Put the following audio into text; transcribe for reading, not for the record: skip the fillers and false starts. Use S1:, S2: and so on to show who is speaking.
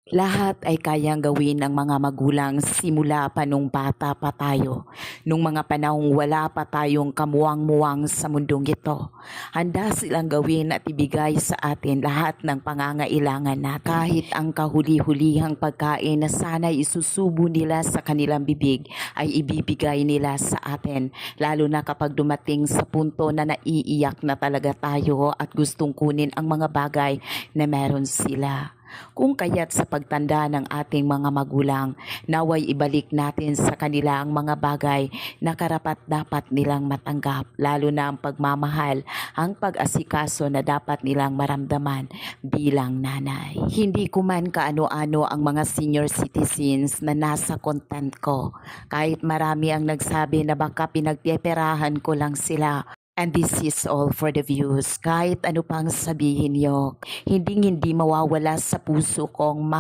S1: Lahat ay kayang gawin ng mga magulang simula pa nung bata pa tayo, nung mga panahong wala pa tayong kamuwang-muwang sa mundong ito. Handa silang gawin at ibigay sa atin lahat ng pangangailangan natin. Kahit ang kahuli-hulihang pagkain na sana'y isusubo nila sa kanilang bibig ay ibibigay nila sa atin, lalo na kapag dumating sa punto na naiiyak na talaga tayo at gustong kunin ang mga bagay na meron sila. Kung kaya't sa pagtanda ng ating mga magulang, naway ibalik natin sa kanila ang mga bagay na karapat-dapat nilang matanggap, lalo na ang pagmamahal, ang pag-asikaso na dapat nilang maramdaman bilang nanay. Hindi ko man kaano-ano ang mga senior citizens na nasa content ko, kahit marami ang nagsabi na baka pinagpeperahan ko lang sila. And this is all for the views. Kahit ano pang sabihin nyo, hindi mawawala sa puso kong